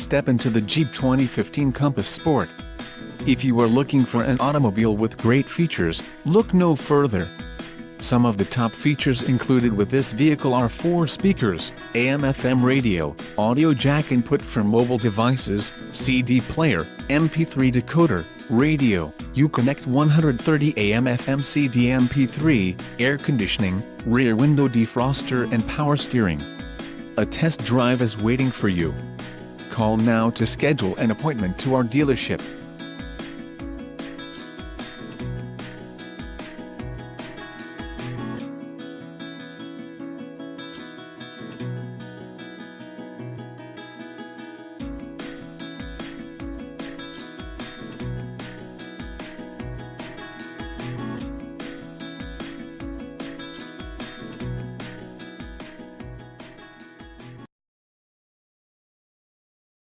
step into the Jeep 2015 Compass Sport. If you are looking for an automobile with great features, look no further. Some of the top features included with this vehicle are 4 speakers, AM/FM radio, audio jack input for mobile devices, CD player, MP3 decoder, radio, Uconnect 130 AM/FM CD MP3, air conditioning, rear window defroster and power steering. A test drive is waiting for you. Call now to schedule an appointment to our dealership.